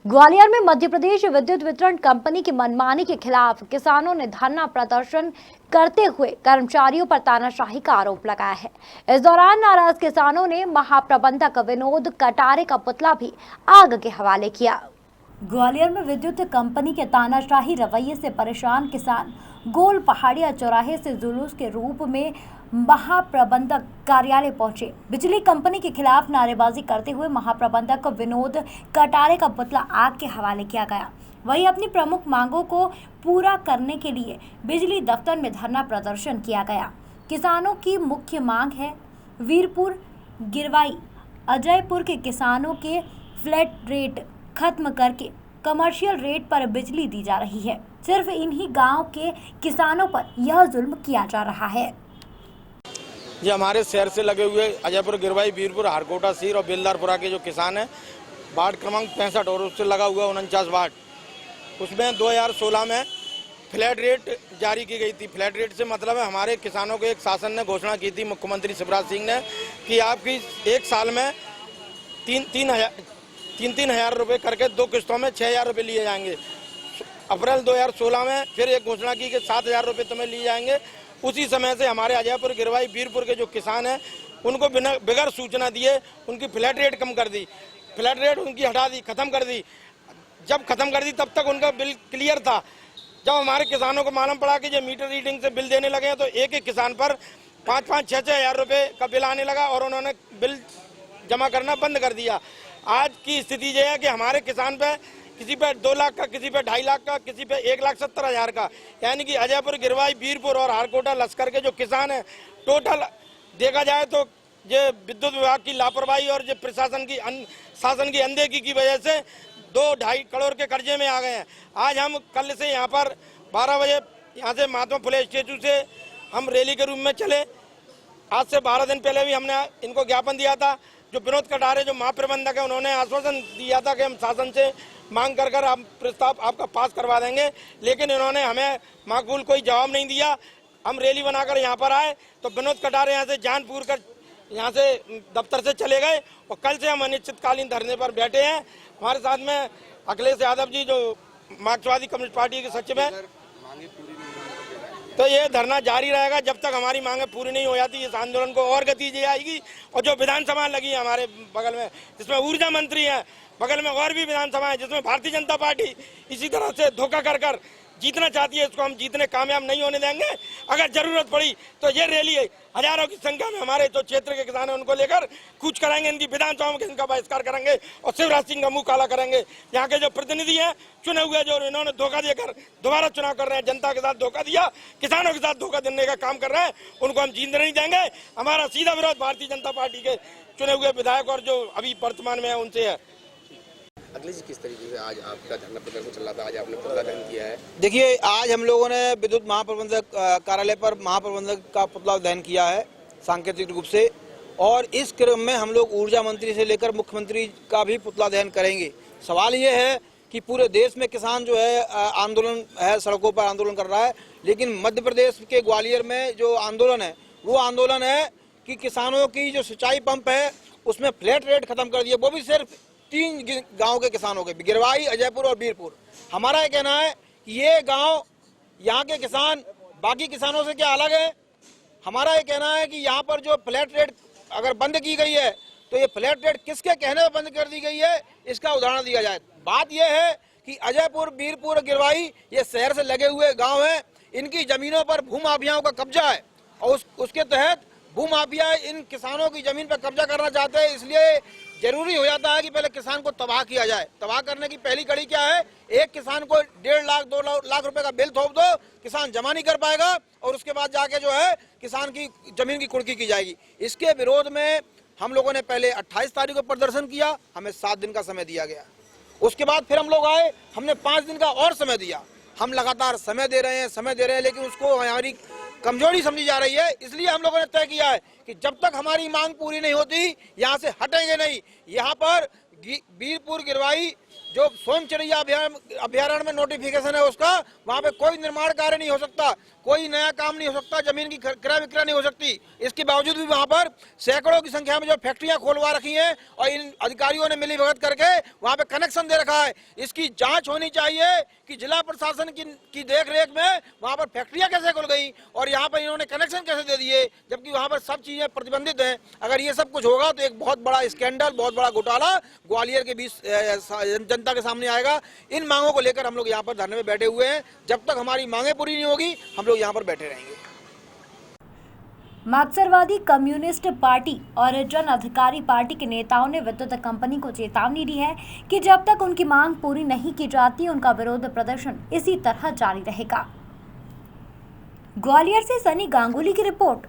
ग्वालियर में मध्य प्रदेश विद्युत वितरण कंपनी की मनमानी के खिलाफ किसानों ने धरना प्रदर्शन करते हुए कर्मचारियों पर तानाशाही का आरोप लगाया है। इस दौरान नाराज किसानों ने महाप्रबंधक विनोद कटारे का पुतला भी आग के हवाले किया। ग्वालियर में विद्युत कंपनी के तानाशाही रवैये से परेशान किसान गोल पहाड़िया चौराहे से जुलूस के रूप में महाप्रबंधक कार्यालय पहुंचे। बिजली कंपनी के खिलाफ नारेबाजी करते हुए महाप्रबंधक विनोद कटारे का पुतला आग के हवाले किया गया। वहीं अपनी प्रमुख मांगों को पूरा करने के लिए बिजली दफ्तर में धरना प्रदर्शन किया गया। किसानों की मुख्य मांग है वीरपुर, गिरवाई, अजयपुर के किसानों के फ्लैट रेट खत्म करके कमर्शियल रेट पर बिजली दी जा रही है। सिर्फ इन्हीं गांव के किसानों पर यह जुल्म किया जा रहा है। ये हमारे शहर से लगे हुए अजयपुर, गिरवाई, वीरपुर, हारकोटा, सीर और बेलदारपुरा के जो किसान हैं, वार्ड क्रमांक 65 और उससे लगा हुआ 49 वार्ड, उसमें 2016 में फ्लैट रेट जारी की गई थी। फ्लैट रेट से मतलब है हमारे किसानों को एक शासन ने घोषणा की थी, मुख्यमंत्री शिवराज सिंह ने, कि आपकी एक साल में तीन हजार रुपये करके 2 किस्तों में 6000 रुपये लिए जाएंगे। अप्रैल 2016 में फिर एक घोषणा की कि 7000 रुपये तुम्हें लिए जाएंगे। उसी समय से हमारे अजयपुर, गिरवाई, वीरपुर के जो किसान हैं उनको बगैर सूचना दिए उनकी फ्लैट रेट कम कर दी, फ्लैट रेट उनकी हटा दी, खत्म कर दी। जब खत्म कर दी तब तक उनका बिल क्लियर था। जब हमारे किसानों को मालूम पड़ा कि ये मीटर रीडिंग से बिल देने लगे हैं तो एक एक किसान पर 5-5, 6-6 हजार रुपये का बिल आने लगा और उन्होंने बिल जमा करना बंद कर दिया। आज की स्थिति यह है कि हमारे किसान पे किसी पे 2 लाख का, किसी पे 2.5 लाख का, किसी पे 1,70,000 का, यानी कि अजयपुर, गिरवाई, वीरपुर और हारकोटा लश्कर के जो किसान हैं, टोटल देखा जाए तो ये विद्युत विभाग की लापरवाही और ये प्रशासन की शासन की अनदेखी की वजह से 2-2.5 करोड़ के कर्जे में आ गए हैं। आज हम कल से यहाँ पर 12 बजे यहाँ से महात्मा फुले स्टेचू से हम रैली के रूप में चले। आज से 12 दिन पहले भी हमने इनको ज्ञापन दिया था। जो विनोद कटारे जो महाप्रबंधक है उन्होंने आश्वासन दिया था कि हम शासन से मांग कर हम प्रस्ताव आपका पास करवा देंगे, लेकिन इन्होंने हमें माकूल कोई जवाब नहीं दिया। हम रैली बनाकर यहाँ पर आए तो विनोद कटारे यहाँ से जान पूर कर यहाँ से दफ्तर से चले गए और कल से हम अनिश्चितकालीन धरने पर बैठे हैं। हमारे साथ में अखिलेश यादव जी जो मार्क्सवादी कम्युनिस्ट पार्टी के सचिव हैं। तो ये धरना जारी रहेगा जब तक हमारी मांगे पूरी नहीं हो जाती। इस आंदोलन को और गति दी जाएगी। और जो विधानसभा लगी है हमारे बगल में, जिसमें ऊर्जा मंत्री है, बगल में और भी विधानसभा है जिसमें भारतीय जनता पार्टी इसी तरह से धोखा कर जीतना चाहती है, इसको हम जीतने कामयाब नहीं होने देंगे। अगर जरूरत पड़ी तो ये रैली हजारों की संख्या में हमारे जो क्षेत्र के किसान हैं उनको लेकर कूच कराएंगे, इनकी विधानसभा में इनका बहिष्कार करेंगे और शिवराज सिंह का मुंह काला करेंगे। यहाँ के जो प्रतिनिधि हैं चुने हुए, जो इन्होंने धोखा देकर दोबारा चुनाव कर रहे हैं, जनता के साथ धोखा दिया, किसानों के साथ धोखा देने का काम कर रहे हैं, उनको हम जीतने नहीं देंगे। हमारा सीधा विरोध भारतीय जनता पार्टी के चुने हुए विधायक और जो अभी वर्तमान में है उनसे है। अगले जी, किस तरीके से आज आपका धरना प्रदर्शन चल रहा था, आज आपने पुतला दहन किया है? देखिए, आज हम लोगों ने विद्युत महाप्रबंधक कार्यालय पर महाप्रबंधक का पुतला दहन किया है सांकेतिक रूप से, और इस क्रम में हम लोग ऊर्जा मंत्री से लेकर मुख्यमंत्री का भी पुतला दहन करेंगे। सवाल ये है कि पूरे देश में किसान जो है आंदोलन है, सड़कों पर आंदोलन कर रहा है, लेकिन मध्य प्रदेश के ग्वालियर में जो आंदोलन है वो आंदोलन है कि किसानों की जो सिंचाई पंप है उसमें फ्लैट रेट खत्म कर दिया, वो भी सिर्फ 3 गांव के किसानों के, गिरवाई, अजयपुर और वीरपुर। हमारा ये कहना है कि ये गांव, यहाँ के किसान बाकी किसानों से क्या अलग है? हमारा ये कहना है कि यहाँ पर जो फ्लैट रेट अगर बंद की गई है तो ये फ्लैट रेट किसके कहने पर बंद कर दी गई है, इसका उदाहरण दिया जाए। बात यह है कि अजयपुर, वीरपुर, गिरवाई ये शहर से लगे हुए गाँव हैं, इनकी जमीनों पर भूमाफियाओं का कब्जा है और उसके तहत भूमाफिया इन किसानों की जमीन पर कब्जा करना चाहते हैं। इसलिए जरूरी हो जाता है कि पहले किसान को तबाह किया जाए। तबाह करने की पहली कड़ी क्या है? एक किसान को 1.5 लाख 2 लाख रुपए का बिल थोप दो, किसान जमा नहीं कर पाएगा और उसके बाद जाके जो है किसान की जमीन की कुर्की की जाएगी। इसके विरोध में हम लोगों ने पहले 28 तारीख को प्रदर्शन किया, हमें 7 दिन का समय दिया गया। उसके बाद फिर हम लोग आए, हमने 5 दिन का और समय दिया। हम लगातार समय दे रहे हैं, लेकिन उसको हमारी कमजोरी समझी जा रही है। इसलिए हम लोगों ने तय किया है कि जब तक हमारी मांग पूरी नहीं होती यहाँ से हटेंगे नहीं। यहाँ पर वीरपुर, गिरवाई जो सोन चिड़ैया अभ्यारण्य में नोटिफिकेशन है उसका, वहाँ पे कोई निर्माण कार्य नहीं हो सकता, कोई नया काम नहीं हो सकता, जमीन की क्रय विक्रय नहीं हो सकती। इसके बावजूद भी वहाँ पर सैकड़ों की संख्या में जो फैक्ट्रियां खोलवा रखी हैं और इन अधिकारियों ने मिलीभगत करके वहाँ पे कनेक्शन दे रखा है। इसकी जांच होनी चाहिए कि जिला प्रशासन की देखरेख में वहाँ पर फैक्ट्रियां कैसे खुल गई और यहाँ पर इन्होंने कनेक्शन कैसे दे दिए, जबकि वहाँ पर सब चीजें प्रतिबंधित हैं। अगर ये सब कुछ होगा तो एक बहुत बड़ा स्कैंडल, बहुत बड़ा घोटाला ग्वालियर के बीच जनता के सामने आएगा। इन मांगों को लेकर हम लोग यहाँ पर धरने में बैठे हुए हैं। जब तक हमारी मांगे पूरी नहीं होगी हम लोग यहाँ पर बैठे रहेंगे। मार्क्सवादी कम्युनिस्ट पार्टी और जन अधिकारी पार्टी के नेताओं ने विद्युत कंपनी को चेतावनी दी है कि जब तक उनकी मांग पूरी नहीं की जाती उनका विरोध प्रदर्शन इसी तरह जारी रहेगा। ग्वालियर से सनी गांगुली की रिपोर्ट।